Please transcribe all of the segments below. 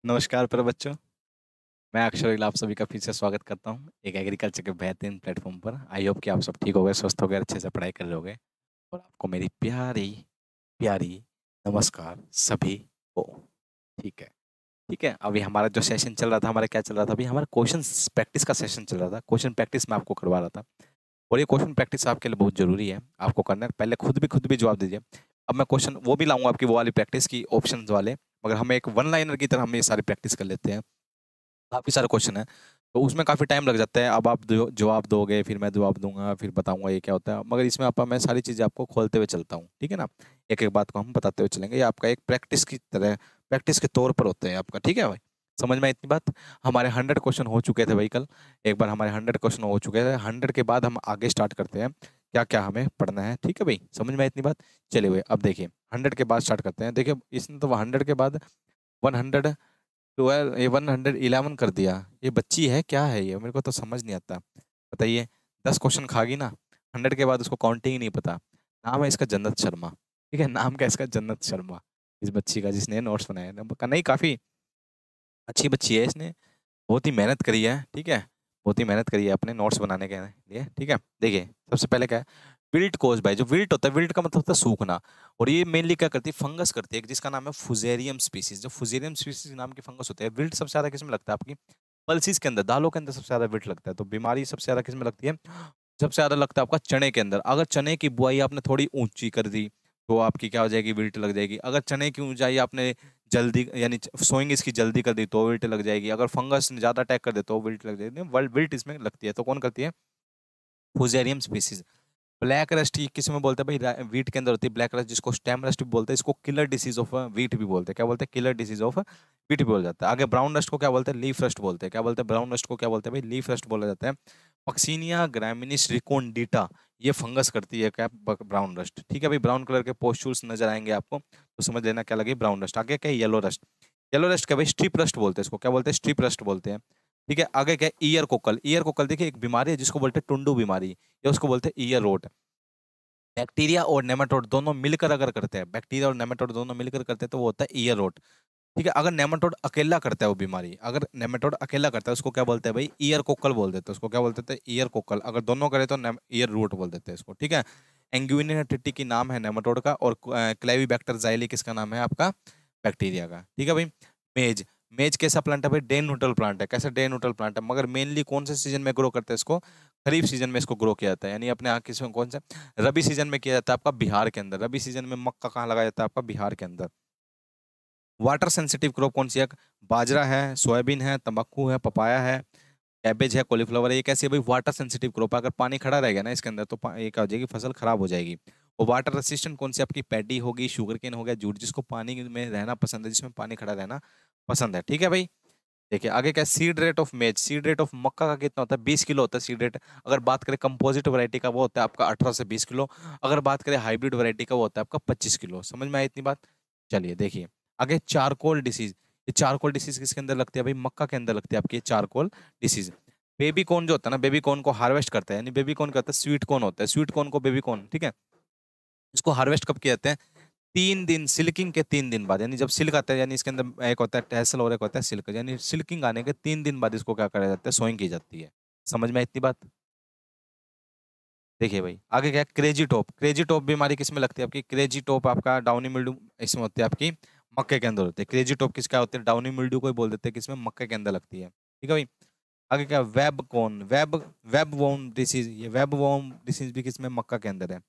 नमस्कार प्यारे बच्चों। मैं अक्षर इला आप सभी का फिर से स्वागत करता हूँ एक एग्रीकल्चर के बेहतरीन प्लेटफॉर्म पर। आई होप कि आप सब ठीक हो गए, स्वस्थ हो गए, अच्छे से पढ़ाई कर रहे होगे और आपको मेरी प्यारी प्यारी नमस्कार सभी को। ठीक है, ठीक है। अभी हमारा जो सेशन चल रहा था, हमारा क्या चल रहा था, अभी हमारा क्वेश्चन प्रैक्टिस का सेशन चल रहा था। क्वेश्चन प्रैक्टिस मैं आपको करवा रहा था और ये क्वेश्चन प्रैक्टिस आपके लिए बहुत जरूरी है, आपको करना है। पहले खुद भी जवाब दीजिए। अब मैं क्वेश्चन वो भी लाऊंगा आपकी वो वाली प्रैक्टिस की ऑप्शंस वाले, मगर हम एक वन लाइनर की तरह हम ये सारी प्रैक्टिस कर लेते हैं। काफ़ी सारे क्वेश्चन है तो उसमें काफ़ी टाइम लग जाता है। अब आप जवाब दोगे, फिर मैं जवाब दूंगा, फिर बताऊंगा ये क्या होता है, मगर इसमें आप मैं सारी चीज़ें आपको खोलते हुए चलता हूँ, ठीक है ना। एक एक बात को हम बताते हुए चलेंगे, ये आपका एक प्रैक्टिस की तरह, प्रैक्टिस के तौर पर होते हैं आपका, ठीक है भाई। समझ में आई इतनी बात। हमारे 100 क्वेश्चन हो चुके थे भाई कल। एक बार हमारे 100 क्वेश्चन हो चुके थे, 100 के बाद हम आगे स्टार्ट करते हैं क्या क्या हमें पढ़ना है, ठीक है भाई। समझ में आई इतनी बात। चलिए भाई, अब देखिए 100 के बाद स्टार्ट करते हैं। देखिए इसने तो 100 के बाद 112, ये 111 कर दिया। ये बच्ची है क्या है, ये मेरे को तो समझ नहीं आता। बताइए, 10 क्वेश्चन खा गई ना, 100 के बाद उसको काउंटिंग ही नहीं पता। नाम है इसका जन्नत शर्मा, ठीक है, नाम क्या है इसका, जन्नत शर्मा। इस बच्ची का जिसने नोट्स बनाए नहीं, काफी अच्छी बच्ची है, इसने बहुत ही मेहनत करी है, ठीक है। बहुत ही मेहनत करी है अपने नोट्स बनाने के लिए, ठीक है। देखिए सबसे पहले क्या है, विल्ट कोज भाई। जो विल्ट होता है, विल्ट का मतलब होता है सूखना, और ये मेनली क्या करती है, फंगस करती है, एक जिसका नाम है फुजेरियम स्पीसीज। जो फुजेरियम स्पीसीज नाम की फंगस होती है। विल्ट सबसे ज्यादा किसमें लगता है, आपकी पल्सीज के अंदर, दालों के अंदर सबसे ज्यादा विल्ट लगता है। तो बीमारी सबसे ज्यादा किसमें लगती है, सबसे ज्यादा लगता है आपका चने के अंदर। अगर चने की बुआई आपने थोड़ी ऊंची कर दी तो आपकी क्या हो जाएगी, विल्ट लग जाएगी। अगर चने की ऊंचाई आपने जल्दी यानी सोइंग इसकी जल्दी कर दी तो विल्ट लग जाएगी। अगर फंगस ने ज्यादा अटैक कर दे तो विल्ट लग जाएगी। विल्ट इसमें लगती है, तो कौन करती है, फुजेरियम स्पीसीज। ब्लैक रस्ट किस में बोलते हैं भाई, वीट के अंदर होती है ब्लैक रस्ट, जिसको स्टेम रस्ट भी बोलते हैं। इसको किलर डिसीज ऑफ वीट भी बोलते हैं। क्या बोलते हैं, किलर डिसीज ऑफ वीट भी बोला जाता है। आगे ब्राउन रस्ट को क्या बोलते हैं, लीफ रस्ट बोलते हैं। क्या बोलते हैं, ब्राउन रस्ट को क्या बोलते हैं भाई, लीफ रस्ट बोला जाता है। पक्सीनिया ग्रामिनिस रिकोन्डिटा, ये फंगस करती है क्या, ब्राउन रस्ट, ठीक है भाई। ब्राउन कलर के पोस्टूल्स नजर आएंगे आपको तो समझ लेना क्या लगे, ब्राउन रस्ट। आगे क्या है, येलो रस्ट। येलो रस्ट क्या भाई, स्ट्रिप रस्ट बोलते हैं इसको। क्या बोलते हैं, स्ट्रिप रस्ट बोलते हैं, ठीक है। आगे क्या है, ईयर कोकल। ईयर कोकल देखिए एक बीमारी है जिसको बोलते हैं टुंडू बीमारी, या उसको बोलते हैं ईयर रोट। बैक्टीरिया और नेमाटोड दोनों मिलकर अगर करते हैं, बैक्टीरिया और नेमाटोड दोनों मिलकर करते हैं तो वो होता है ईयर रोट, ठीक है। अगर नेमाटोड अकेला करता है वो बीमारी, अगर नेमाटोड अकेला करता है उसको क्या बोलते हैं भाई, ईयर कोकल बोल देते हैं उसको। क्या बोलते थे, ईयर कोकल। अगर दोनों करे तो ईयर रूट बोल देते हैं इसको, ठीक है। एंग्यूइना टिट्टी की नाम है नेमाटोड का, और क्लेवीबैक्टर जाइली किसका नाम है, आपका बैक्टीरिया का, ठीक है भाई। मेज, मेज कैसा प्लांट है भाई, डे न्यूट्रल प्लांट है। कैसा, डे न्यूट्रल प्लांट है, मगर मेनली कौन से सीजन में ग्रो करते हैं इसको, खरीफ सीजन में इसको ग्रो किया जाता है। यानी अपने यहाँ किस में, कौन से, रबी सीजन में किया जाता है आपका बिहार के अंदर। रबी सीजन में मक्का कहाँ लगाया जाता है आपका, बिहार के अंदर। वाटर सेंसिटिव क्रॉप कौन सी है, बाजरा है, सोयाबीन है, तंबाकू है, पपाया है, कैबेज है, कॉलीफ्लावर है। ये कैसी है भाई, वाटर सेंसिटिव क्रॉप है। अगर पानी खड़ा रहेगा ना इसके अंदर तो ये क्या हो जाएगी, फसल खराब हो जाएगी। और वाटर रेसिस्टेंट कौन सी, आपकी पैडी होगी, शुगर केन हो गया, जूट, जिसको पानी में रहना पसंद है, जिसमें पानी खड़ा रहना पसंद है, ठीक है भाई। देखिए आगे क्या, seed rate of maize. Seed rate of मक्का का कितना होता है, 20 किलो होता है सीड रेट। अगर बात करें कंपोजिट वैरायटी का, वो होता है आपका 18 से 20 किलो। अगर बात करें हाइब्रिड वैरायटी का, वो होता है आपका 25 किलो। समझ में आई इतनी बात। चलिए देखिए आगे, चारकोल डिसीज। ये चारकोल डिसीज किसके अंदर लगती है भाई, मक्का के अंदर लगती है आपकी चारकोल डिसीज। बेबी कॉर्न जो होता है ना, बेबी कॉर्न को हार्वेस्ट करता है, यानी बेबी कॉर्न क्या होता है, स्वीट कॉर्न होता है। स्वीट कॉर्न को बेबी कॉर्न, ठीक है। इसको हार्वेस्ट कब किया जाता है, 3 दिन, सिल्किंग के 3 दिन बाद। यानी जब सिल्क आता है, यानी इसके अंदर एक होता है टैसल और एक होता है सिल्क, यानी सिल्किंग आने के 3 दिन बाद इसको क्या करा जाता है, सोइंग की जाती है। समझ में आई इतनी बात। देखिए भाई आगे क्या, क्रेजी टॉप। क्रेजी टॉप बीमारी किस में लगती है आपकी, क्रेजी टॉप आपका डाउनी मिल्ड्यू इसमें होती है आपकी, मक्के के अंदर होती है। क्रेजी टॉप किसका होती है, डाउनी मिल्ड्यू को ही बोल देते हैं, किसमें, मक्के के अंदर लगती है, ठीक है भाई। आगे क्या, वेब कौन, वेब वोम डिसीज। ये वेब वोम डिसीज भी किसमें, मक्का के अंदर है।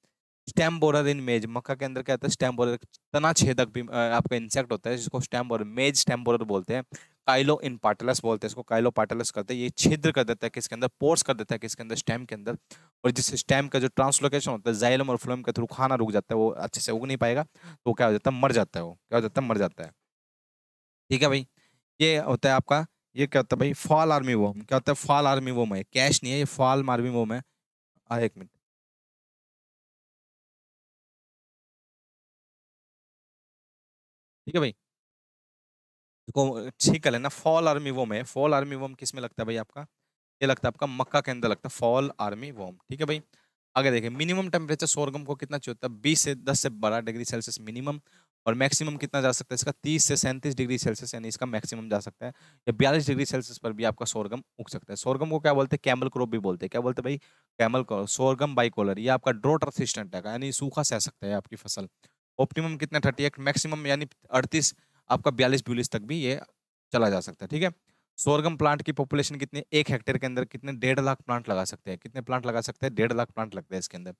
स्टेम बोरर इन मेज, मक्का के अंदर क्या आता है, स्टेम बोरर, तना छेदक भी आपका इंसेक्ट होता है, जिसको स्टेम बोरर, मेज स्टेम बोरर बोलते हैं। काइलो इन पार्टलस बोलते हैं इसको, काइलो पार्टलस करते हैं। ये छिद्र कर देता है किसके अंदर, पोर्स कर देता है किसके अंदर, स्टेम के अंदर। और जिस स्टेम का जो ट्रांसलोकेशन होता है जाइलम और फ्लोएम के थ्रू, खाना रुक जाता है, वो अच्छे से उग नहीं पाएगा, तो वो क्या हो जाता है, मर जाता है। वो क्या हो जाता है, मर जाता है, ठीक है भाई। ये होता है आपका, ये क्या होता है भाई, फॉल आर्मी वोम। क्या होता है, फॉल आर्मी वोम है, कैश नहीं है, ये फॉल आर्मी वोम है। एक मिनट, ठीक है भाई। देखो ठीक है ना, फॉल आर्मी वोम है। फॉल आर्मी वोम किस में लगता है भाई आपका, ये लगता है आपका मक्का के अंदर लगता है, फॉल आर्मी वोम, ठीक है भाई। आगे देखिए, मिनिमम टेम्परेचर सोरगम को कितना चाहिए होता है, 20 से 10 से 12 डिग्री सेल्सियस मिनिमम। और मैक्सिमम कितना जा सकता है इसका, 30 से 37 डिग्री सेल्सियस, यानी इसका मैक्सिमम जा सकता है। या 42 डिग्री सेल्सियस पर भी आपका सोरगम उग सकता है। सोरगम को क्या बोलते हैं, कैमल क्रॉप भी बोलते हैं। क्या बोलते हैं भाई, कैमल क्रॉप। सोरगम बाइकोलर, ये आपका ड्रोट रेसिस्टेंट है, यानी सूखा सह सकता है आपकी फसल। ऑप्टिमम कितना 38, मैक्सिमम यानी 38, आपका 42-42 तक भी ये चला जा सकता है। ठीक है। सोरगम प्लांट की पॉपुलेशन कितनी है, 1 हेक्टेयर के अंदर कितने, 1.5 लाख प्लांट लगा सकते हैं। कितने प्लांट लगा सकते हैं, 1.5 लाख प्लांट लगते हैं इसके अंदर।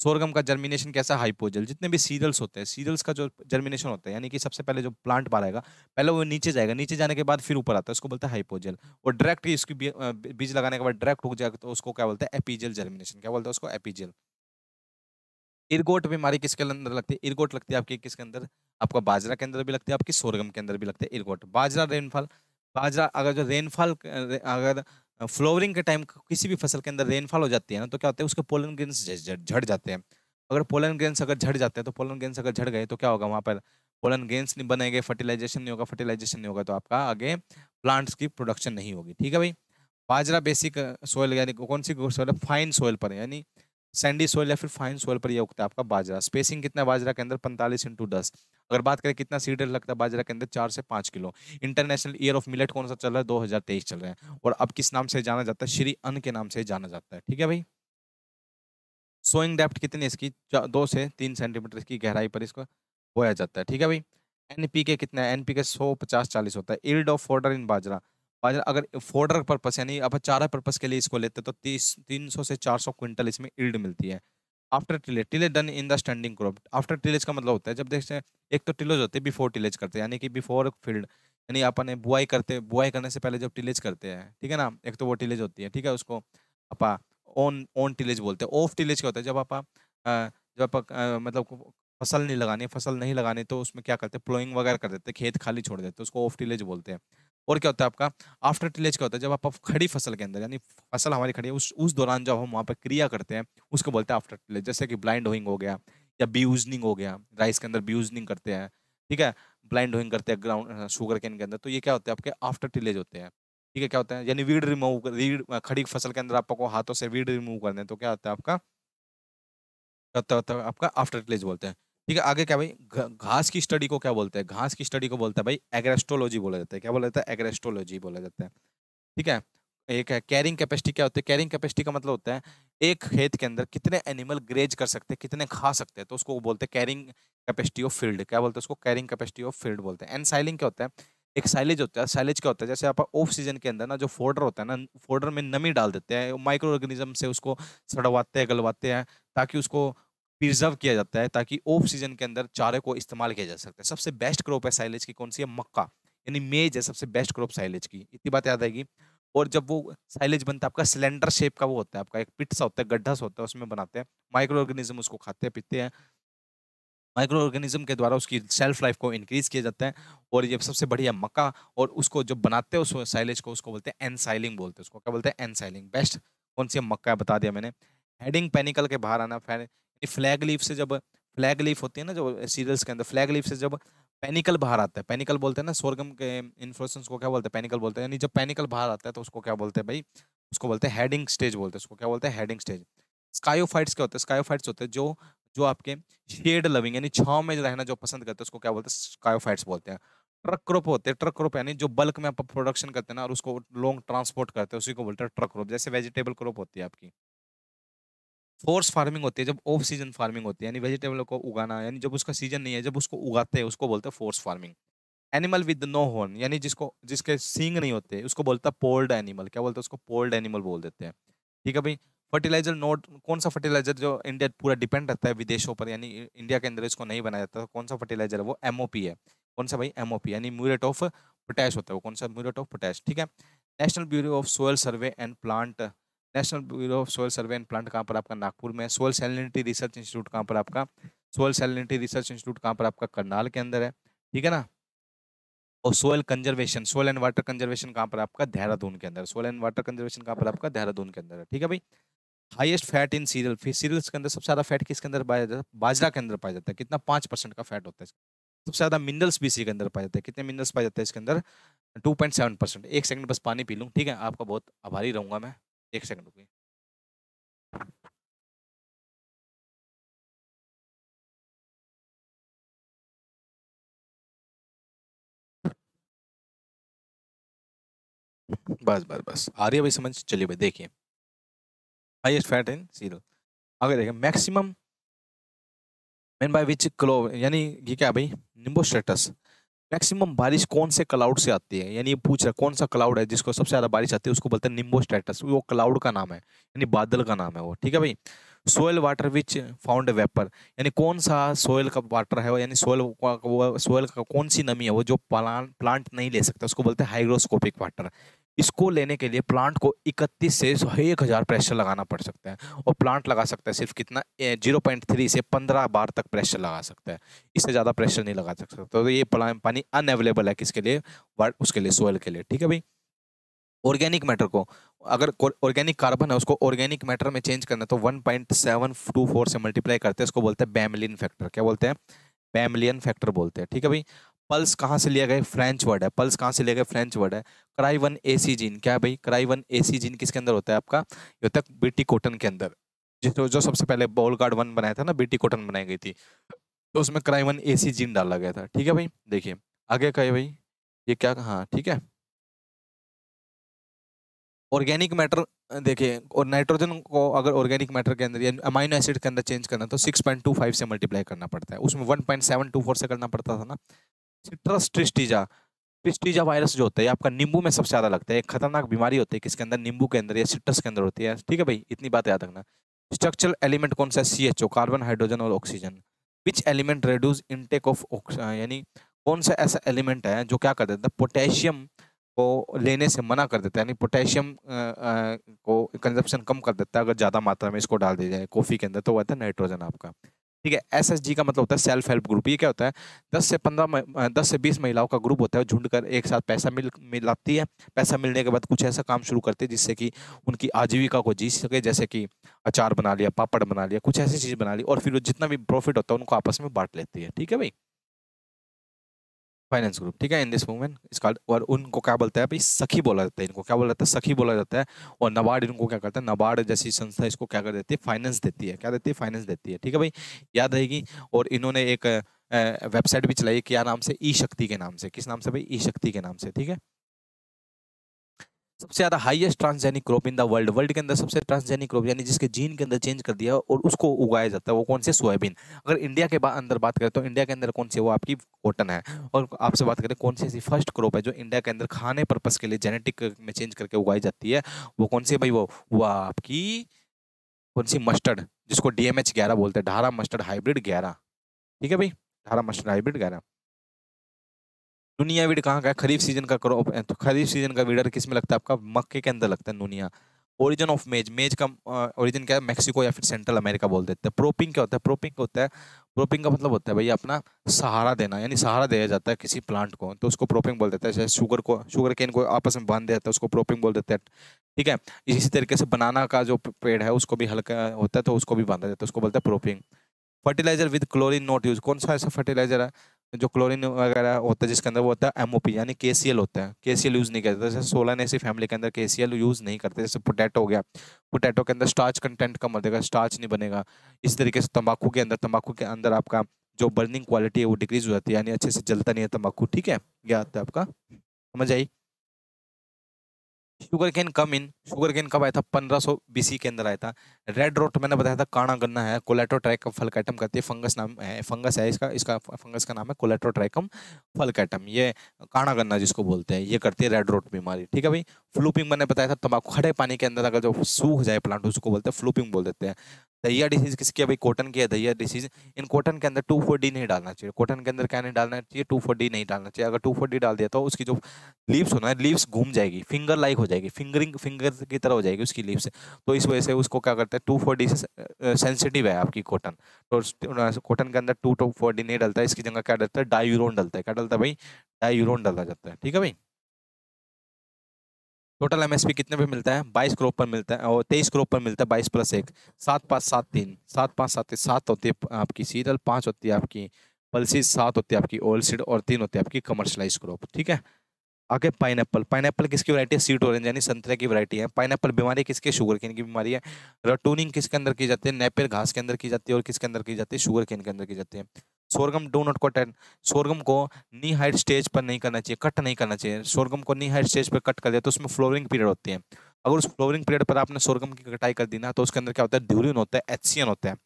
सोरगम का जर्मिनेशन कैसा, हाइपोजल। जितने भी सीरियल्स होते हैं, सीरियल्स का जो जर्मिनेशन होता है, यानी कि सबसे पहले जो प्लांट बाहर पहले वो नीचे जाएगा, नीचे जाने के बाद फिर ऊपर आता है, उसको बोलते हैं हाइपोजल। और डायरेक्ट इसकी बीज लगाने के बाद डायरेक्ट उग जाएगा, तो उसको क्या बोलते हैं, एपीजल जर्मिनेशन। क्या बोलते हैं उसको, एपीजल। इरगोट बीमारी किसके अंदर लगती है, इरगोट लगती है आपकी किसके अंदर, आपका बाजरा के अंदर भी लगती है, आपकी सोरगम के अंदर भी लगती है इरगोट। बाजरा रेनफॉल, बाजरा अगर जो रेनफॉल, अगर फ्लोवरिंग के टाइम किसी भी फसल के अंदर रेनफॉल हो जाती है ना, तो क्या होता है, उसके पोलन ग्रेन्स झड़ जाते हैं। अगर पोलन ग्रेन्स अगर झड़ जाते हैं, तो पोलन ग्रेन्स अगर झड़ गए तो क्या होगा, वहां पर पोलन ग्रेन्स नहीं बनेंगे, फर्टिलाइजेशन नहीं होगा, फर्टिलाइजेशन नहीं होगा तो आपका आगे प्लांट्स की प्रोडक्शन नहीं होगी। ठीक है भाई। बाजरा बेसिक सोयल, यानी कौन सी सोयल है, फाइन सोयल पर, यानी सैंडी सोयल या फिर फाइन सोयल पर यह उगता है आपका बाजरा। स्पेसिंग कितना है बाजरा के अंदर, 45x10। अगर बात करें कितना सीड लगता है बाजरा के अंदर, 4 से 5 kilo. International year of millet कौन सा चल रहा है, 2023 चल रहा है। और अब किस नाम से जाना जाता है, श्री अन्न के नाम से जाना जाता है। ठीक है भाई। सोइंग डेप्थ कितनी है इसकी, 2 से 3 सेंटीमीटर की गहराई पर इसको बोया जाता है। ठीक है भाई। एनपीके कितना है, एनपीके 100, 50, 40 होता है। यील्ड ऑफ फोडर इन बाजरा, बाजरा अगर फोडर पर्पस यानी अब चारा पर्पस के लिए इसको लेते हैं, तो 300 से 400 क्विंटल इसमें यील्ड मिलती है। After tillage, tillage done in the standing crop. After tillage का मतलब होता है जब देखते हैं, एक तो टिलेज होते हैं बिफोर टिलेज करते हैं, यानी कि बिफोर फील्ड, यानी अपन बुआई करते, बुआई करने से पहले जब टिलेज करते हैं, ठीक है ना, एक तो वो टिलेज होती है। ठीक है, उसको अपा ऑन ऑन टिलेज बोलते हैं। ऑफ टिलेज क्या होता है, जब आप मतलब फसल नहीं लगानी, फसल नहीं लगानी तो उसमें क्या करते हैं, प्लोइंग वगैरह कर देते हैं, खेत खाली छोड़ देते हैं, उसको ऑफ टिलेज बोलते हैं। और क्या होता है आपका आफ्टर टिलेज, क्या होता है जब आप खड़ी फसल के अंदर, यानी फसल हमारी खड़ी है, उस दौरान जब हम वहाँ पर क्रिया करते हैं, उसको बोलते हैं आफ्टर टिलेज। जैसे कि ब्लाइंड होइंग हो गया, या ब्यूजनिंग हो गया, राइस के अंदर ब्यूजनिंग करते हैं। ठीक है। ब्लाइंड होइंग करते हैं ग्राउंड शुगर केन के अंदर, तो ये क्या होते हैं आपके आफ्टर टिलेज होते हैं। ठीक है। क्या होता है, यानी वीड रिमूव, वीड खड़ी फसल के अंदर आपको हाथों से वीड रिमूव करने, तो क्या होता है आपका, होता है आपका आफ्टर टिलेज बोलते हैं। ठीक है। आगे क्या भाई, घास की स्टडी को क्या बोलते हैं, घास की स्टडी को बोलता है भाई एग्रेस्टोलॉजी बोला जाता है। क्या बोला जाता है, एग्रेस्टोलॉजी बोला जाता है। ठीक है। एक है कैरिंग कैपेसिटी, क्या होती है, कैरिंग कैपेसिटी का मतलब होता है एक खेत के अंदर कितने एनिमल ग्रेज कर सकते हैं, कितने खा सकते हैं, तो उसको बोलते हैं कैरिंग कैपेसिटी ऑफ फील्ड। क्या बोलते हैं उसको, कैरिंग कैपेसिटी ऑफ फील्ड बोलते हैं। एंड साइलिंग क्या होता है, एक साइलेज होता है। साइलेज क्या होता है, जैसे आप ऑफ सीजन के अंदर ना जो फोडर होता है ना, फोडर में नमी डाल देते हैं, माइक्रो ऑर्गेनिज्म से उसको सड़वाते हैं, गलवाते हैं, ताकि उसको प्रिजर्व किया जाता है, ताकि ऑफ सीजन के अंदर चारे को इस्तेमाल किया जा सकता है। सबसे बेस्ट क्रॉप है साइलेज की कौन सी है, मक्का, यानी मेज है सबसे बेस्ट क्रॉप साइलेज की, इतनी बात याद आएगी। और जब वो साइलेज बनता है आपका सिलेंडर शेप का, वो होता है आपका एक पिट सा होता है, गड्ढा सा होता है, उसमें बनाते हैं। माइक्रो ऑर्गेनिज्म उसको खाते हैं, पीते हैं। माइक्रो ऑर्गेनिज्म के द्वारा उसकी शेल्फ लाइफ को इंक्रीज किया जाता है। और ये सबसे बढ़िया मक्का, और उसको जब बनाते हैं उस साइलेज को, उसको बोलते हैं एनसाइलिंग बोलते हैं। उसको क्या बोलते हैं, एनसाइलिंग। बेस्ट कौन सी है, मक्का है, बता दिया मैंने। हेडिंग पेनिकल के बाहर आना, फ्लैग लीफ से जब फ्लैग लीफ होती है ना जो सीरियल्स के अंदर, फ्लैग लीफ से जब पेनिकल बाहर आता है, पेनिकल बोलते हैं ना, सोरगम के इन्फ्लोरेसेंस को क्या बोलते हैं, पेनिकल बोलते हैं। यानी जब पेनिकल बाहर आता है तो उसको क्या बोलते हैं भाई, उसको बोलते हैं हेडिंग स्टेज बोलते हैं। उसको क्या बोलते हैं, हेडिंग स्टेज। स्कायोफाइट्स क्या होते हैं, स्कायोफाइट्स होते हैं जो जो आपके शेड लविंग, यानी छांव में रहना जो पसंद करते हैं, उसको क्या बोलते हैं, स्कायोफाइट्स बोलते हैं। ट्रक क्रॉप होते हैं, ट्रक क्रॉप यानी जो बल्क में आप प्रोडक्शन करते हैं ना, और उसको लॉन्ग ट्रांसपोर्ट करते हैं, उसी को बोलते हैं ट्रक क्रॉप। जैसे वेजिटेबल क्रॉप होती है आपकी। फोर्स फार्मिंग होती है जब ऑफ सीजन फार्मिंग होती है, यानी वेजिटेबल को उगाना, यानी जब उसका सीजन नहीं है, जब उसको उगाते हैं, उसको बोलते हैं force farming. Animal with no horn, यानी जिसके सींग नहीं होते, उसको बोलता है पोल्ड एनिमल। क्या बोलते हैं उसको, पोल्ड एनिमल बोल देते हैं। ठीक है भाई। फर्टिलाइजर नोट, कौन सा फर्टिलाइजर जो इंडिया पूरा डिपेंड रहता है विदेशों पर, यानी इंडिया के अंदर इसको नहीं बनाया जाता, तो कौन सा फर्टिलाइजर है वो, एमओपी है। कौन सा भाई, एमओपी, यानी म्यूरेट ऑफ पोटैश होता है वो, कौन सा, म्यूरेट ऑफ पोटैश। ठीक है। National bureau of soil survey and plant, national bureau of soil survey and plant कहाँ पर आपका, नागपुर में। सोयल सैलिनिटी रिसर्च इंस्टीट्यूट कहाँ पर आपका, सोयल सैलिनिटी रिसर्च इंस्टीट्यूट कहाँ पर आपका, करनाल के अंदर है। ठीक है ना। और soil conservation, soil and water conservation कहाँ पर आपका, देहरादून के अंदर। सोयल एंड वाटर कंजर्वेशन कहाँ पर आपका, देहरादून के अंदर है। ठीक है भाई। Highest fat in cereal, cereals के अंदर सबसे ज्यादा फैट किसके अंदर पाया जाता है, बाजरा के अंदर पाया जाता है। कितना, 5% का फैट होता है। सबसे ज्यादा मिनरल्स भी इसी के अंदर पाए जाते हैं। कितने मिनरल्स पाए जाते हैं इसके अंदर, 2.7%। 1 सेकंड बस पानी पी लूँ, ठीक है, आपका बहुत आभारी रहूंगा मैं। 1 सेकंड रुकिए। बस बस बस आ रही है भाई समझ। चलिए भाई देखिए, हाईएस्ट फैट इन सीरियल। आगे देखिए, मैक्सिमम मेन बाय विच क्लो, यानी ये क्या है भाई, निम्बो स्टेटस। मैक्सिमम बारिश कौन से क्लाउड से आती है, यानी ये पूछ रहा है कौन सा क्लाउड है जिसको सबसे ज्यादा बारिश आती है, उसको बोलते हैं निम्बो स्टेटस। वो क्लाउड का नाम है, यानी बादल का नाम है वो, ठीक है भाई। Soil water which found vapour, यानी कौन सा सोयल का वाटर है वो, यानी सोयल का कौन सी नमी है वो जो प्लांट नहीं ले सकता, उसको बोलते हैं हाइग्रोस्कोपिक वाटर। इसको लेने के लिए प्लांट को 31 से 1000 प्रेशर लगाना पड़ सकता है, और प्लांट लगा सकता है सिर्फ कितना, 0.3 से 15 बार तक प्रेशर लगा सकता है। इससे ज्यादा प्रेशर नहीं लगा सकता। तो ये पानी अनअवेलेबल है किसके लिए, उसके लिए, सोयल के लिए, ठीक है भाई। ऑर्गेनिक मैटर को, अगर ऑर्गेनिक कार्बन है उसको ऑर्गेनिक मैटर में चेंज करना है तो 1.724 से मल्टीप्लाई करते हैं, उसको बोलते हैं बैमलिन फैक्टर। क्या बोलते हैं, बैमलियन फैक्टर बोलते हैं, ठीक है भाई। पल्स कहाँ से लिया गया, फ्रेंच वर्ड है। पल्स कहाँ से लिया गया, फ्रेंच वर्ड है। क्राई 1 एसी जीन, क्या है भाई, क्राई 1 एसी जीन किसके अंदर होता है आपका, ये होता है बीटी कॉटन के अंदर। जो सबसे पहले बॉल गार्ड 1 बनाया था ना, बीटी कॉटन बनाई गई थी, तो उसमें क्राई 1 एसी जीन डाला गया था, ठीक है भाई। देखिए आगे का है भाई, ये क्या, हाँ ठीक है। ऑर्गेनिक मैटर, देखिए, और नाइट्रोजन को अगर ऑर्गेनिक मैटर के अंदर या अमाइनो एसिड के अंदर चेंज करना तो 6.25 से मल्टीप्लाई करना पड़ता है, उसमें 1.724 से करना पड़ता था ना। सिट्रस ट्रिस्टिजा, ट्रिस्टिजा वायरस जो होता है ये आपका नींबू में सबसे ज्यादा लगता है। एक खतरनाक बीमारी होती है किसके अंदर, नींबू के अंदर या सिट्रस के अंदर होती है, ठीक है भाई, इतनी बात याद रखना। स्ट्रक्चरल एलिमेंट कौन सा है, CHO, कार्बन हाइड्रोजन और oxygen. Which element reduce intake of, यानी कौन सा ऐसा एलिमेंट है जो क्या कर देता है, पोटेशियम को लेने से मना कर देता है, यानी पोटेशियम को कंजप्शन कम कर देता है अगर ज्यादा मात्रा में इसको डाल दिया जाए कॉफी के अंदर, तो वो आता है नाइट्रोजन आपका, ठीक है। SSG का मतलब होता है सेल्फ हेल्प ग्रुप। ये क्या होता है, 10 से 20 महिलाओं का ग्रुप होता है, झुंड कर एक साथ पैसा मिलाती है। पैसा मिलने के बाद कुछ ऐसा काम शुरू करते हैं जिससे कि उनकी आजीविका को जी सके, जैसे कि अचार बना लिया, पापड़ बना लिया, कुछ ऐसी चीज बना ली, और फिर वो जितना भी प्रॉफिट होता है उनको आपस में बांट लेती है, ठीक है भाई। फाइनेंस ग्रुप, ठीक है, इन दिस मूवमेंट इसका, और उनको क्या बोलता है भाई, सखी बोला जाता है, इनको क्या बोला जाता है, सखी बोला जाता है। और नबार्ड इनको क्या करता है, नबार्ड जैसी संस्था इसको क्या कर देती है, फाइनेंस देती है, क्या देती है, फाइनेंस देती है, ठीक है भाई, याद रहेगी। और इन्होंने एक वेबसाइट भी चलाई, क्या नाम से, ई शक्ति के नाम से। किस नाम से भाई, ई शक्ति के नाम से, ठीक है। सबसे ज्यादा highest transgenic crop in the world, world के अंदर सबसे ट्रांसजेनिक क्रॉप, यानी जिसके जीन के अंदर चेंज कर दिया और उसको उगाया जाता है, वो कौन से, सोयाबीन। अगर इंडिया के अंदर बात करें तो इंडिया के अंदर कौन सी है, वो आपकी कॉटन है। और आपसे बात करें कौन सी ऐसी फर्स्ट क्रॉप है जो इंडिया के अंदर खाने पर्पस के लिए जेनेटिक में चेंज करके उगाई जाती है, वो कौन सी है भाई, वो आपकी कौन सी, मस्टर्ड, जिसको DMH11 बोलते हैं, ढारा मस्टर्ड हाइब्रिड 11, ठीक है भाई, ढारा मस्टर्ड हाइब्रिड 11। नुनिया वीड कहाँ का है, खरीफ सीजन का क्रॉप है, तो खरीफ सीजन का वीडर किस में लगता है आपका, मक्के के अंदर लगता है नुनिया। ओरिजिन ऑफ मेज, मेज का ओरिजिन क्या है, मेक्सिको या फिर सेंट्रल अमेरिका बोल देते हैं। प्रोपिंग क्या होता है, प्रोपिंग होता है, प्रोपिंग का मतलब होता है भाई अपना सहारा देना, यानी सहारा दिया जाता है किसी प्लांट को, तो उसको प्रोपिंग बोल देते हैं। जैसे शुगर केन को आपस में बांध दिया जाता है, उसको प्रोपिंग बोल देते हैं, ठीक है। इसी तरीके से बनाना का जो पेड़ है उसको भी हल्का होता है तो उसको भी बांधा जाता है, उसको बोलते हैं propping. Fertiliser with chlorine not use, कौन सा ऐसा फर्टिलाइजर है जो क्लोरीन वगैरह होता है जिसके अंदर वो होता है MOP, यानी KCl होता है, KCl यूज नहीं करते। जैसे सोलानेसी फैमिली के अंदर KCl यूज नहीं करते। जैसे पोटैटो हो गया, पोटैटो के अंदर स्टार्च कंटेंट कम हो जाएगा, स्टार्च नहीं बनेगा। इस तरीके से तंबाकू के अंदर आपका जो बर्निंग क्वालिटी है वो डिक्रीज हो जाती है, यानी अच्छे से जलता नहीं है तंबाकू, ठीक है। क्या आता है आपका, समझ आई। शुगर केन कब आया था, 1500 BC के अंदर आया था। रेड रोट मैंने बताया था, काणा गन्ना है, कोलेटोट्राइकम फलकैटम कहती है, फंगस नाम है, फंगस है इसका इसका फंगस का नाम है कोलेटोट्राइकम फलकैटम। ये काणा गन्ना जिसको बोलते हैं, ये करती है रेड रोट बीमारी, ठीक है भाई। फ्लूपिंग मैंने बताया था, तंबाकू खड़े पानी के अंदर अगर जो सूख जाए प्लांट उसको बोलते हैं फ्लूपिंग बोल देते हैं। दहिया डिसीज किसकी है भाई, कॉटन की है दहिया डिसीज। इन कॉटन के अंदर 2,4-D नहीं डालना चाहिए, कॉटन के अंदर क्या नहीं डालना चाहिए, 2,4-D नहीं डालना चाहिए। अगर 2,4-D डाल दिया तो उसकी जो लीव्स होना है, लीव्स घूम जाएगी, फिंगर लाइक हो जाएगी, फिंगर की तरह हो जाएगी उसकी लीव्स। तो इस वजह से उसको क्या करते हैं, 2,4-D से सेंसिटिव है आपकी कॉटन, तो कॉटन के अंदर 2,4-D नहीं डलता है, इसकी जगह क्या डलता है, डायूरोन डलता है। क्या डलता है भाई, डायूरोन डाला जाता है, ठीक है भाई। टोटल MSP कितने पे मिलता है, 22 करोड़ पर मिलता है, और 23 करोड़ पर मिलता है, 22+1, 7,5,7,3, 7,5,7, 7 होती है आपकी सीरियल, 5 होती है आपकी पल्सीज, 7 होती है आपकी ओल सीड, और 3 होती है आपकी कमर्शलाइज क्रॉप, ठीक है। आगे पाइनएप्पल, पाइनएप्पल किसकी वैरायटी है, स्वीट ऑरेंज यानी संतरे की वैरायटी है। पाइनएप्पल बीमारी किसकी, शुगर केन की बीमारी है। रटूनिंग किसके अंदर की जाती है, नेपियर घास के अंदर की जाती है, और किसके अंदर की जाती है, शुगर केन के अंदर की जाती है। Sorghum do not cut at, sorghum को नी हाइट स्टेज पर नहीं करना चाहिए, कट नहीं करना चाहिए। सोरगम को नी हाइट स्टेज पर कट कर दिया तो उसमें फ्लोरिंग पीरियड होती है। अगर उस फ्लोरिंग पीरियड पर आपने सोरगम की कटाई कर दी ना तो उसके अंदर क्या होता है, ड्यूरिन होता है, एचसीएन होता है,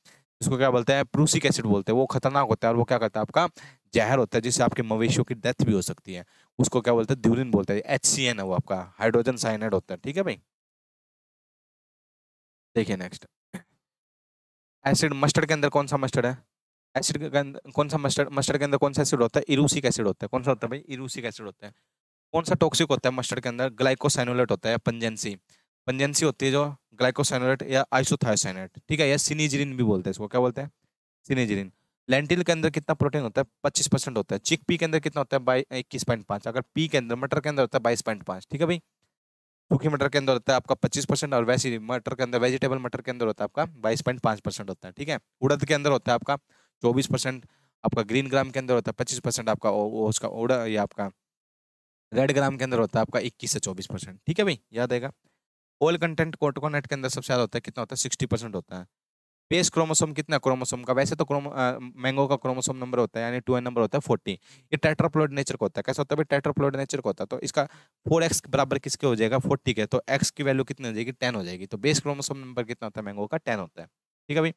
इसको क्या बोलते हैं, प्रूसिक एसिड बोलते हैं। वो खतरनाक होता है और वो क्या करता है, आपका जहर होता है, जिससे आपके मवेशियों की डेथ भी हो सकती है। उसको क्या बोलते हैं, ड्यूरिन बोलते हैं। एचसीएन है वो आपका, हाइड्रोजन साइनाइड होता है। ठीक है भाई, देखिए नेक्स्ट, एसिड मस्टर्ड के अंदर कौन सा मस्टर्ड है, एसिड के अंदर कौन सा मस्टर्ड, मस्टर्ड के अंदर कौन सा एसिड होता है, इरूसिक एसिड होता है। कौन सा होता है भाई, इरूसिक एसिड होता है। कौन सा टॉक्सिक होता है मस्टर्ड के अंदर, ग्लाइकोसाइनोलेट होता है, पंजेंसी, पंजेंसी होती है जो ग्लाइकोसाइनोलेट या आइसोथायोसाइनेट, ठीक है, या सिनीजरीन भी बोलते हैं इसको, क्या बोलते हैं, सिनीजरीन। लेंटिल के अंदर कितना प्रोटीन होता है, 25% होता है। चिक पी के अंदर कितना होता है, 21.5। अगर पी के अंदर, मटर के अंदर होता है 22.5। ठीक है भाई, सूखी मटर के अंदर होता है आपका 25%, और वैसी मटर के अंदर, वेजिटेबल मटर के अंदर होता है आपका 22.5% होता है। ठीक है, उड़द के अंदर होता है आपका 24%, आपका ग्रीन ग्राम के अंदर होता है 25%, आपका उसका उड़ा, ये आपका रेड ग्राम के अंदर होता है आपका 21 से 24%। ठीक है भाई, याद आएगा। ऑयल कंटेंट कोकोनट के अंदर सबसे ज्यादा होता है, कितना होता है, 60% होता है। बेस क्रोमोसोम कितना है क्रोमोसोम का, वैसे तो मैंगो का क्रोमोसोम नंबर होता है, यानी 2n नंबर होता है 40। ये टेट्राप्लॉइड नेचर का होता है। कैसा होता है भाई, टेट्राप्लॉइड नेचर का होता है। तो इसका 4x बराबर किसके हो जाएगा, 40 के, तो x की वैल्यू कितनी हो जाएगी, 10 हो जाएगी। तो बेस क्रोमोसोम नंबर कितना होता है मैंगो का, 10 होता है। ठीक है भाई।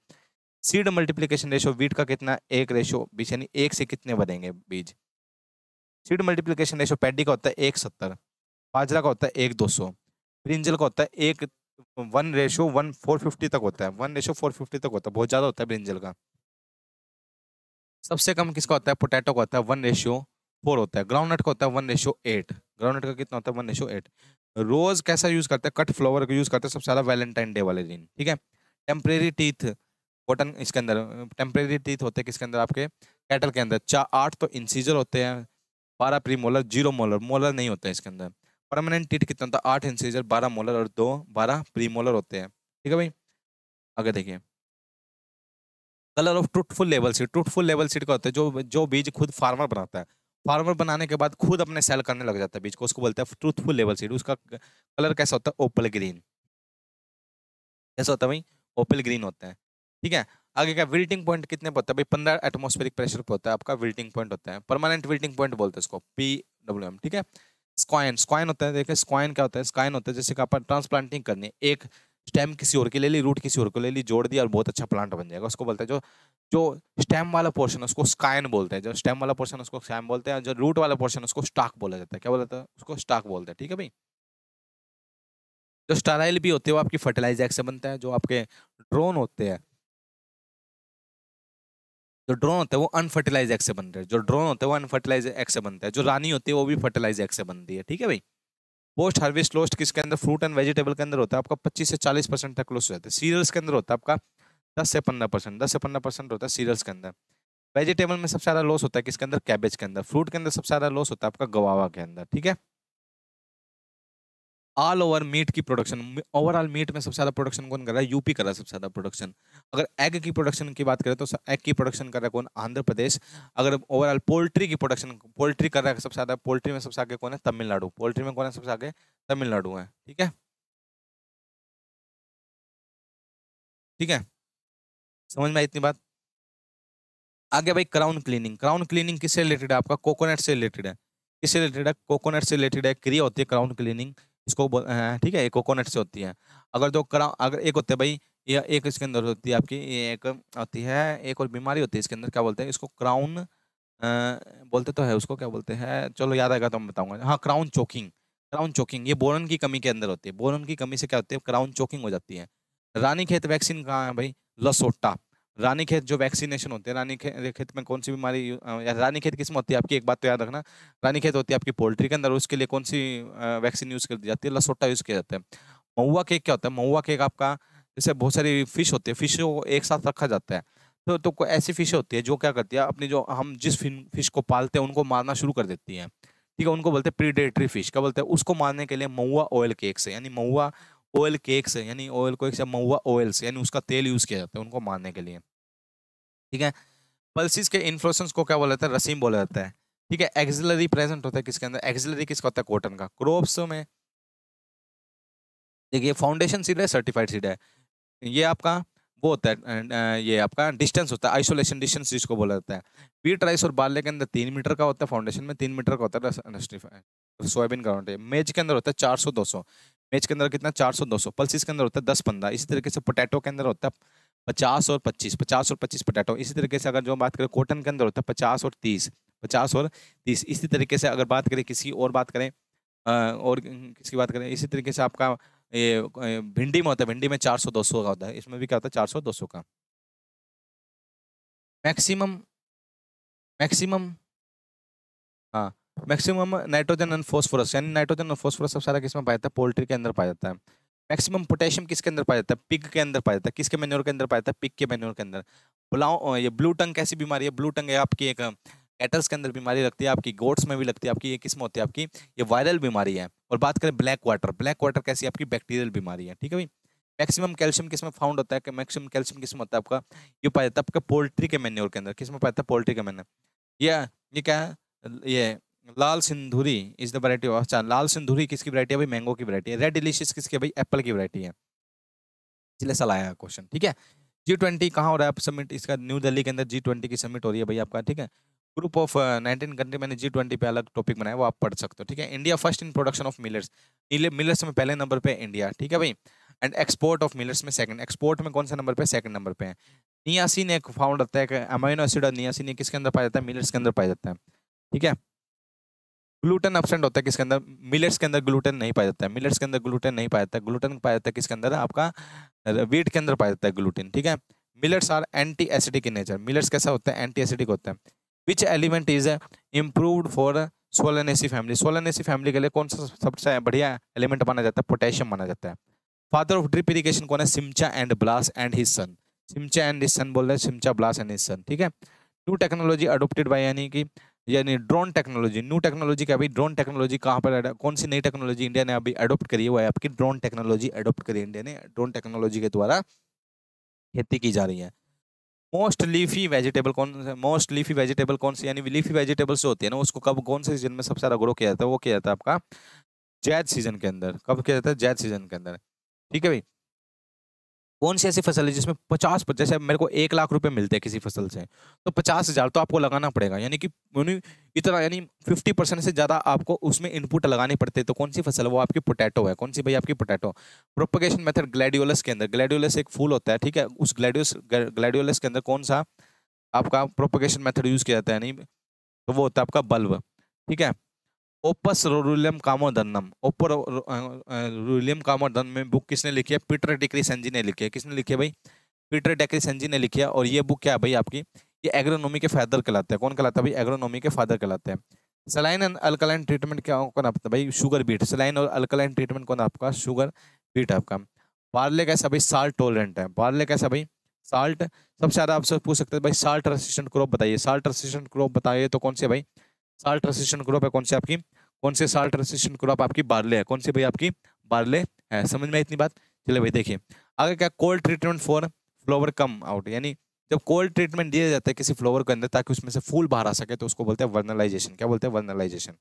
सीड मल्टीप्लीकेशन रेशियो वीट का कितना, 1:20, यानी एक से कितने बनेंगे बीज। सीड मल्टीप्लीकेशन रेशियो पैडी का होता है 1:70, बाजरा का होता है 1:200, ब्रिंजल का होता है 1:450 तक होता है, 1:450 तक होता है, बहुत ज्यादा होता है ब्रिंजल का। सबसे कम किसका होता है, पोटैटो का होता है 1:4 होता है। ग्राउंडनट का होता है 1:8, ग्राउंडनट का कितना होता है, 1:8। रोज कैसा यूज करते हैं, कट फ्लावर का यूज करते हैं सबसे ज्यादा वैलेंटाइन डे वाले दिन। ठीक है। टेम्परेरी टीथ, कॉटन इसके अंदर टेम्परेरी टीथ होते हैं, किसके अंदर, आपके कैटल के अंदर। 8 तो इंसीजर होते हैं, 12 प्री मोलर, 0 मोलर, मोलर नहीं होता है इसके अंदर। परमानेंट टीथ कितना होता है, 8 इंसीजर, 12 मोलर और 12 प्री मोलर होते हैं। ठीक है भाई, आगे देखिए। Colour of truthful level seed, truthful level seed का होता है जो जो बीज खुद फार्मर बनाता है, फार्मर बनाने के बाद खुद अपने सेल करने लग जाता है बीज को, उसको बोलते हैं ट्रूथफुल लेवल सीड। उसका कलर कैसा होता है, ओपल ग्रीन। कैसा होता है भाई, ओपल ग्रीन होता है। ठीक है। आगे का विल्टिंग पॉइंट कितने पे होता है भाई, 15 एटमॉस्फेरिक प्रेशर पे होता है आपका विल्टिंग पॉइंट होता है। परमानेंट विल्टिंग पॉइंट बोलते हैं इसको, PWM। ठीक है। स्क्वाइन, स्क्वाइन होता है, देखिए स्क्वाइन क्या होता है, स्क्वाइन होता है जैसे कि अपन ट्रांसप्लांटिंग करनी है, एक स्टेम किसी और की ले ली, रूट किसी और को ले ली, जोड़ दिया और बहुत अच्छा प्लांट बन जाएगा, उसको बोलते हैं। जो जो स्टेम वाला पोर्शन है उसको स्काइन बोलते हैं, जो स्टेम वाला पोर्शन उसको स्टेम बोलते हैं, जो रूट वाला पोर्शन उसको स्टाक बोला जाता है। क्या बोला जाता है, उसको स्टाक बोलते हैं। ठीक है भाई। जो स्टाराइल भी होते हैं वो आपकी फर्टिलाइज एग से बनता है। जो आपके ड्रोन होते हैं, जो ड्रोन होते हैं वो अनफर्टिलाइज एग से बनते हैं, जो ड्रोन होते हैं वो अनफर्टिलाइज एग से बनता है। जो रानी होती है वो भी फर्टिलाइज एग से बनती है। ठीक है भाई। पोस्ट हार्वेस्ट लोस्ट किसके अंदर, फ्रूट एंड वेजिटेबल के अंदर होता है आपका 25 से 40% तक लॉस हो जाता है। सीरियल्स के अंदर होता है आपका 10 से 15%, 10 से 15% होता है सीरियल्स के अंदर। वेजिटेबल में सबसे ज्यादा लॉस होता है किसके अंदर, कैबेज के अंदर। फ्रूट के अंदर सबसे ज्यादा लॉस होता है आपका गवावा के अंदर। ठीक है। ऑल ओवर मीट की प्रोडक्शन, ओवरऑल मीट में सबसे ज्यादा प्रोडक्शन कौन कर रहा है, यूपी कर रहा है सबसे ज्यादा प्रोडक्शन। अगर एग की प्रोडक्शन की बात करें तो एग की प्रोडक्शन कर रहा है कौन, आंध्र प्रदेश। अगर ओवरऑल पोल्ट्री की प्रोडक्शन, पोल्ट्री कर रहा है सबसे ज्यादा, पोल्ट्री में सबसे आगे कौन है, तमिलनाडु। पोल्ट्री में कौन है सबसे आगे, तमिलनाडु है। ठीक है। ठीक है, समझ में आई इतनी बात। आगे भाई क्राउन क्लीनिंग, क्राउन क्लीनिंग किससे रिलेटेड है आपका, कोकोनट से रिलेटेड है। किससे रिलेटेड है, कोकोनट से रिलेटेड है, क्रिया होती है क्राउन क्लीनिंग, इसको ठीक है, ये कोकोनट से होती है। अगर जो क्राउन, अगर एक होता है भाई, या एक इसके अंदर होती है आपकी, ये एक होती है, एक और बीमारी होती है इसके अंदर, क्या बोलते हैं इसको, क्राउन बोलते तो है उसको, क्या बोलते हैं, चलो याद आएगा तो मैं बताऊंगा। हाँ, क्राउन चोकिंग, क्राउन चोकिंग ये बोरन की कमी के अंदर होती है। बोरन की कमी से क्या होती है, क्राउन चोकिंग हो जाती है। रानीखेत वैक्सीन कहाँ है भाई, लसोटा। रानीखेत जो वैक्सीनेशन होते हैं, रानीखेत में कौन सी बीमारी या रानीखेत किस में होती है आपकी, एक बात तो याद रखना, रानीखेत होती है आपकी पोल्ट्री के अंदर, उसके लिए कौन सी वैक्सीन यूज कर दी जाती है, लसोटा यूज किया जाता है। महुआ केक क्या होता है, महुआ केक आपका, जैसे बहुत सारी फिश होती है, फिश को एक साथ रखा जाता है। तो कोई ऐसी फिश होती है जो क्या करती है, अपनी जो हम जिस फिश को पालते हैं उनको मारना शुरू कर देती है। ठीक है, उनको बोलते हैं प्रीडेटरी फिश। क्या बोलते हैं, उसको मारने के लिए महुआ ऑयल केक से, यानी महुआ ऑयल केक से, यानी ऑयल को एक से महुआ ऑयल से, यानी उसका तेल यूज किया जाता है उनको मारने के लिए। ठीक है। पल्सिस के इन्फ्लोरेसेंस को क्या बोला जाता है, रसीम बोला जाता है। ठीक है। एक्सिलरी प्रेजेंट होता है किसके अंदर, एक्सिलरी किसका होता है, कॉटन का। क्रॉप्स में देखिए फाउंडेशन सीड है, सर्टिफाइड सीड है। ये आपका वो होता है ये आपका डिस्टेंस होता है, आइसोलेशन डिस्टेंस जिसको बोला जाता है। व्हीट राइस और बार्ले के अंदर 3 मीटर का होता है, फाउंडेशन में 3 मीटर का होता है, सोयाबीन का होता है। मेज के अंदर होता है 400-200, मेज के अंदर कितना 400-200, पल्सिस के अंदर होता है 10-15। इसी तरीके से पोटैटो के अंदर होता है 50 और 25, 50 और 25 पोटैटो। इसी तरीके से अगर जो बात करें कॉटन के अंदर होता है 50 और 30, 50 और 30। इसी तरीके से अगर बात करें किसी और बात करें और किसकी बात करें, इसी तरीके से आपका ये भिंडी में होता है, भिंडी में 400-200 का होता है, इसमें भी क्या होता है 400-200 का मैक्सिमम। मैक्सिमम हाँ, मैक्सिमम नाइट्रोजन एंड फोस्फोरस, यानी नाइट्रोजन और फोस्फोरस सब सारा किसमें पाया जाता है, पोल्ट्री के अंदर पाया जाता है। मैक्सिमम पोटेशियम किसके अंदर पाया जाता है, पिग के अंदर पाया जाता है। किसके मेन्योर के अंदर पाया जाता है, पिग के मेन्योर के अंदर। बुलाओ ये ब्लू टंग कैसी बीमारी है, ब्लू टंग है आपकी एक कैटल्स के अंदर बीमारी लगती है, आपकी गोट्स में भी लगती है, आपकी ये किस्म होती है आपकी, ये वायरल बीमारी है। और बात करें ब्लैक वाटर, ब्लैक वाटर कैसी है आपकी, बैक्टीरियल बीमारी है, ठीक है भाई। मैक्सिमम कैल्शियम किसमें फाउंड होता है, कि मैक्सिमम कैल्शियम किसमें होता है आपका, ये पाया जाता है आपका पोल्ट्री के मेन्योर के अंदर। किसमें पाया जाता है, पोल्ट्री के मेन्योर। ये ये क्या है, ये Lal Sindhuri is the variety of, अच्छा लाल सिंधुरी किसकी वैरायटी है भाई, मैंगो की वैरायटी है। रेड डिलीशियस किसकी है भाई, एप्पल की वैरायटी है। इसलिए साल आया क्वेश्चन, ठीक है। G20 कहाँ हो रहा है समिट, इसका न्यू दिल्ली के अंदर G20 की समिट हो रही है भाई आपका, ठीक है। ग्रुप ऑफ 19 कंट्री, मैंने G20 पे अलग टॉपिक बनाया, वो आप पढ़ सकते हो, ठीक है। India first in production of millets, millets में पहले नंबर पे इंडिया, ठीक है भाई। एंड एक्सपोर्ट ऑफ मिलेट्स में सेकंड, एक्सपोर्ट में कौन सा नंबर पे, सेकंड नंबर पे है। नियासिन एक फाउंड होता है, अमाइनो एसिड और नियासिन किसके अंदर पाया जाता है, मिलेट्स के अंदर पाया जाता है, ठीक है। ग्लूटेन एब्सेंट होता है किसके अंदर, मिलेट्स के अंदर ग्लूटेन नहीं पाया जाता है, मिलेट्स के अंदर ग्लूटेन नहीं पाया जाता है। ग्लूटेन पाया जाता है किसके अंदर, आपका वीट के अंदर पाया जाता है ग्लूटेन, ठीक है। Millets are anti acidic in nature, millets कैसा होता है, एंटी एसिडिक होता है। Which element is improved for solanaceae family, solanaceae family के लिए कौन सा सबसे बढ़िया एलिमेंट माना जाता है, पोटेशियम माना जाता है। फादर ऑफ ड्रिप इरिगेशन कौन है, Simcha and Blass and his son, Simcha and his son बोल रहे हैं, Simcha Blass and his son, ठीक है। न्यू टेक्नोलॉजी अडोप्टेड बाय, यानी ड्रोन टेक्नोलॉजी, न्यू टेक्नोलॉजी का अभी ड्रोन टेक्नोलॉजी कहाँ पर, कौन सी नई टेक्नोलॉजी इंडिया ने अभी अडोप्ट करी है, वो है आपकी ड्रोन टेक्नोलॉजी अडोप्ट करी है इंडिया ने, ड्रोन टेक्नोलॉजी के द्वारा खेती की जा रही है। मोस्ट लीफी वेजिटेबल कौन, मोस्ट लीफी वेजिटेबल कौन सी, यानी लीफी वेजिटेबल्स जो होती है ना, उसको कब कौन से सीजन में सबसे ज्यादा ग्रो किया जाता है, वो किया जाता है आपका जैद सीजन के अंदर। कब किया जाता है, जैद सीजन के अंदर, ठीक है भाई। कौन सी ऐसी फसल है जिसमें 50, जैसे मेरे को 1 लाख रुपए मिलते हैं किसी फसल से, तो 50,000 तो आपको लगाना पड़ेगा, यानी इतना, यानी 50% से ज्यादा आपको उसमें इनपुट लगाने पड़ते हैं। तो कौन सी फसल है, वो आपकी पोटैटो है। कौन सी भाई, आपकी पोटैटो। प्रोपगेशन मेथड ग्लैडियोलस के अंदर, ग्लैडियोलस एक फूल होता है, ठीक है, उस ग्लैडियोलस के अंदर कौन सा आपका प्रोपगेशन मेथड यूज किया जाता है, नहीं तो वो होता है आपका बल्ब, ठीक है। ओपस रूलियम कामोदन्नम, ओपर रूलियम कामोदन्नम में बुक किसने लिखी है, पीटर डिक्रीसेंजी ने लिखी है। किसने लिखी है भाई, पीटर डिक्रीसेंजी ने लिखी है। और ये बुक क्या है भाई आपकी, ये एग्रोनॉमी के फादर कहलाते हैं। कौन कहलाता है भाई, एग्रोनॉमी के फादर कहलाते हैं। सलाइन एंड अल्कलाइन ट्रीटमेंट क्या कौन आपका भाई, शुगर बीट, सलाइन और अल्कलाइन ट्रीटमेंट कौन आपका, शुगर बीट आपका। बार्ले कैसा भाई, साल्ट टॉलरेंट है, बार्ले कैसा भाई, साल्ट। सबसे ज्यादा आपसे पूछ सकते हैं भाई, साल्ट रेसिस्टेंट क्रॉप बताइए, साल्ट रेसिस्टेंट क्रॉप बताइए, तो कौन से भाई, साल्ट रेसिस्टेंट क्रॉप है कौन सी आपकी, कौन से साल्ट रेसिस्टेंट क्रॉप आपकी, बार्ले है। कौन सी भाई आपकी, बार्ले है। समझ में इतनी बात, चलिए भाई देखिए आगे क्या, cold treatment for flower come out, यानी जब कोल्ड ट्रीटमेंट दिया जाता है किसी फ्लावर के अंदर ताकि उसमें से फूल बाहर आ सके, तो उसको बोलते हैं वर्नलाइजेशन। क्या बोलते हैं, वर्नलाइजेशन।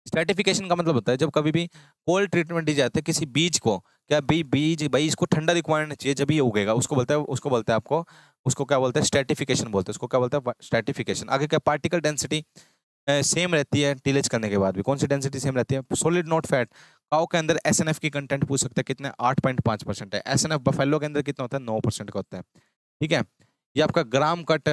स्ट्रेटिफिकेशन का मतलब होता है जब कभी भी कोल्ड ट्रीटमेंट दी जाती है किसी बीज को, क्या बीज भाई इसको ठंडा रिक्वायरमेंट चाहिए जब ये उगेगा, उसको बोलते हैं आपको, उसको क्या बोलते हैं, स्ट्रेटिफिकेशन बोलते हैं, उसको क्या बोलते हैं, स्ट्रेटिफिकेशन। आगे क्या, पार्टिकल डेंसिटी सेम रहती है टिलेज करने के बाद भी, कौन सी डेंसिटी सेम रहती है, सॉलिड नॉट फैट। काउ के अंदर एसएनएफ की कंटेंट पूछ सकते हैं कितने, 8.5% है। एसएनएफ बफेलो के अंदर कितना होता है, 9% का होता है, ठीक है। ये आपका ग्राम कट,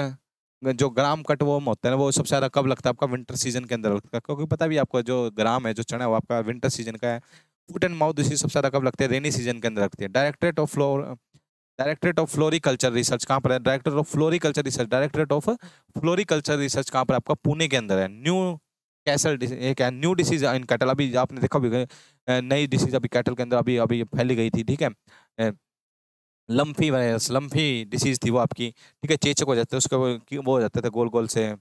जो ग्राम कट वो होता है ना, वो सबसे ज्यादा कब लगता है आपका, विंटर सीजन के अंदर लगता है, क्योंकि पता भी आपको जो ग्राम है, जो चना है, वो आपका विंटर सीजन का है। फुट एंड माउथ डिसीज सबसे ज्यादा कब लगते हैं, रेनी सीजन के अंदर लगती है। डायरेक्टरेट ऑफ फ्लोरिकल्चर रिसर्च कहाँ पर है, director of floriculture research, directorate of floriculture research कहाँ पर आपका, पुणे के अंदर है। न्यू कैसल ये क्या, न्यू डिसीज इन कैटल, अभी आपने देखा भी नई डिसीज अभी कैटल के अंदर अभी अभी फैली गई थी, ठीक है। लम्फी वायरस, लम्फी डिसीज थी वो आपकी, ठीक है। चेचक हो जाते थे उसके, वो हो जाते थे गोल गोल से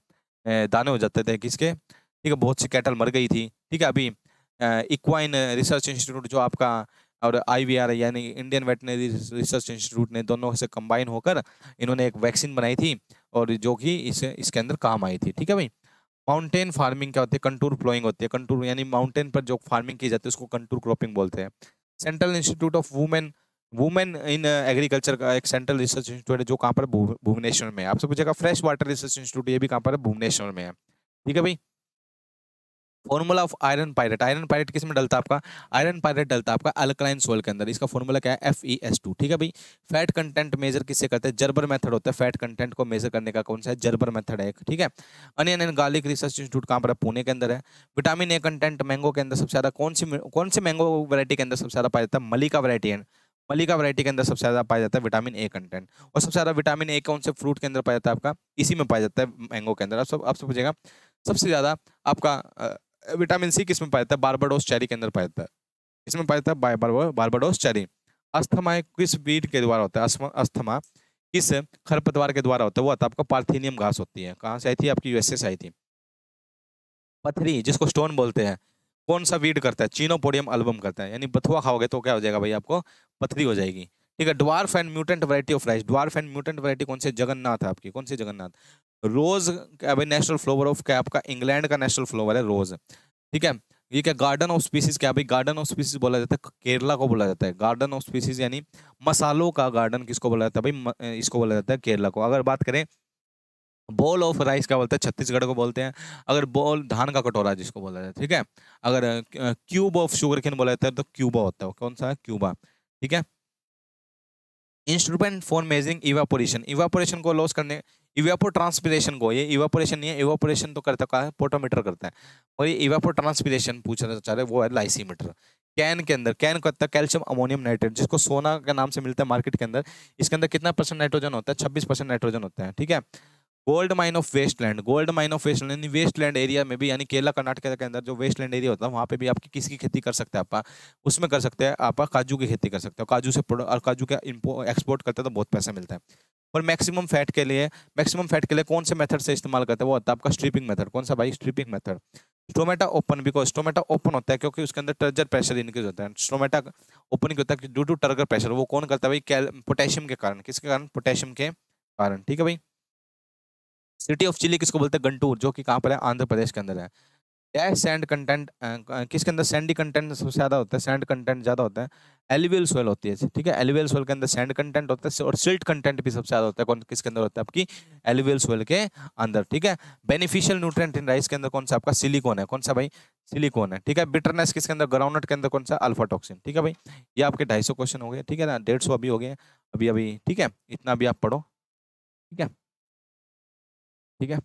दाने हो जाते थे किसके, ठीक है, बहुत सी कैटल मर गई थी, ठीक है। अभी इक्वाइन रिसर्च इंस्टीट्यूट जो आपका और आईवीआर यानी इंडियन वेटनरी रिसर्च इंस्टीट्यूट ने दोनों से कंबाइन होकर इन्होंने एक वैक्सीन बनाई थी, और जो कि इसके अंदर काम आई थी, ठीक है भाई। माउंटेन फार्मिंग क्या होती है, कंटूर फ्लोइंग होती है, कंटूर यानी माउंटेन पर जो फार्मिंग की जाती है उसको कंटूर क्रॉपिंग बोलते हैं। Central institute of women women in agriculture का एक सेंट्रल रिसर्च इंस्टीट्यूट है जो कहाँ पर है? भुवनेश्वर में है। आपसे पूछेगा फ्रेश वाटर रिसर्च इंस्टीट्यूट, ये भी कहाँ पर है? भुवनेश्वर में है। ठीक है भाई। फॉर्मूला ऑफ आयरन पायरेट किस में डलता है आपका? आयरन पायरेट डलता है आपका अल्कलाइन सोल के अंदर। इसका फॉर्मूला क्या है? FeS2। ठीक है भाई। फैट कंटेंट मेजर किससे करते हैं? जर्बर मेथड होता है फैट कंटेंट को मेजर करने का। कौन सा है? जर्बर मेथड है एक। ठीक है। Onion and garlic research institute कहाँ पर है? पुणे के अंदर है। विटामिन ए कंटेंट मैंगो के अंदर सबसे ज्यादा कौन सी मैंगो वैरायटी के अंदर सबसे ज्यादा पाया जाता है? मलिका वैरायटी है। मलिका वैरायटी के अंदर सबसे ज्यादा पाया जाता है विटामिन ए कंटेंट। और सबसे ज्यादा विटामिन ए कौन से फ्रूट के अंदर पाया जाता है आपका? इसी में पाया जाता है, मैंगो के अंदर। आपसे पूछेगा सबसे ज्यादा आपका विटामिन सी किस में पाया जाता है? बारबाडोस चेरी के अंदर पाया जाता है। इसमें पाया जाता है बारबाडोस चेरी। अस्थमा किस वीड के द्वारा होता है? अस्थमा किस खरपतवार के द्वारा होता है? वो होता है आपका पार्थेनियम घास होती है। कहाँ से आई थी? आपकी यूएसए से आई थी। पथरी जिसको स्टोन बोलते हैं, कौन सा वीड करता है? चीनोपोडियम अल्बम करता है। यानी बथुआ खाओगे तो क्या हो जाएगा भाई? आपको पथरी हो जाएगी। ठीक है। Dwarf and mutant variety of rice. Dwarf and mutant variety कौन से? जगन्नाथ है आपकी। कौन सी? जगन्नाथ। रोज क्या भाई? नेशनल फ्लावर ऑफ क्या आपका? इंग्लैंड का नेशनल फ्लावर है रोज। ठीक है। ये क्या? गार्डन ऑफ स्पीसीज क्या भाई? गार्डन ऑफ स्पीसीज बोला जाता है केरला को बोला जाता है। गार्डन ऑफ स्पीसीज यानी मसालों का गार्डन किसको बोला जाता है भाई? इसको बोला जाता है केरला को। अगर बात करें बॉल ऑफ राइस क्या बोलते हैं? छत्तीसगढ़ को बोलते हैं। अगर बॉल धान का कटोरा जिसको बोला जाता है। ठीक है। अगर क्यूब ऑफ शुगर केन बोला जाता है तो क्यूबा होता है। कौन सा है? क्यूबा। ठीक है। Instrument for measuring evaporation. Evaporation को लॉस करने, इवापोर ट्रांसपिरेशन को, ये इवापोरेशन नहीं है, इवापोरेशन तो करता है पोटोमीटर करता है। और ये इवापोर ट्रांसपिरेशन पूछना चाह रहे हैं वो है लाइसीमीटर। कैन के अंदर, कैन करता है कैल्शियम अमोनियम नाइट्रेट जिसको सोना के नाम से मिलता है मार्केट के अंदर। इसके अंदर कितना परसेंट नाइट्रोजन होता है? 26% नाइट्रोजन होता है। ठीक है। Gold mine of wasteland. Gold mine of wasteland यानी वेस्टलैंड एरिया में भी, यानी केरला कर्नाटक के अंदर जो वेस्टलैंड एरिया होता है वहां पे भी आप किसकी खेती कर सकते हैं? आप उसमें कर सकते हैं, आप काजू की खेती कर सकते हो। काजू से और काजू का एक्सपोर्ट करते हैं तो बहुत पैसा मिलता है। और मैक्सिमम फैट के लिए कौन से मेथड से इस्तेमाल करते हैं? वो होता है आपका स्ट्रिपिंग मेथड। कौन सा भाई? Stripping method. Stomata open, because stomata open होता है क्योंकि उसके अंदर टर्जर प्रेशर इंक्रीज होता है। स्टोमेटा ओपन क्यों होता है? Due to turgor pressure. वो कौन करता है भाई? पोटेशियम के कारण। किसके कारण? पोटेशियम के कारण। ठीक है भाई। सिटी ऑफ चिली किसको बोलते हैं? गंटूर, जो कि कहाँ पर है? आंध्र प्रदेश के अंदर है। डैश सैंड कंटेंट किसके अंदर सैंडी कंटेंट सबसे ज्यादा होता है? सैंड कंटेंट ज्यादा होता है एलुवियल सोयल होती है। ठीक है। एलुवियल सोयल के अंदर सैंड कंटेंट होता है और सिल्ट कंटेंट भी सबसे ज्यादा होता है। कौन किसके अंदर होता है? आपकी एलुवियल सोयल के अंदर। ठीक है। बेनिफिशियल न्यूट्रिएंट इन राइस के अंदर कौन सा? आपका सिलिकॉन है। कौन सा भाई? सिलिकॉन है। ठीक है। बिटरनेस किसके अंदर? ग्राउंडनट के अंदर कौन सा? Alpha toxin. ठीक है भाई। ये आपके 250 क्वेश्चन हो गए। ठीक है ना, 150 अभी हो गए अभी अभी। ठीक है। इतना अभी आप पढ़ो। ठीक है। ठीक है।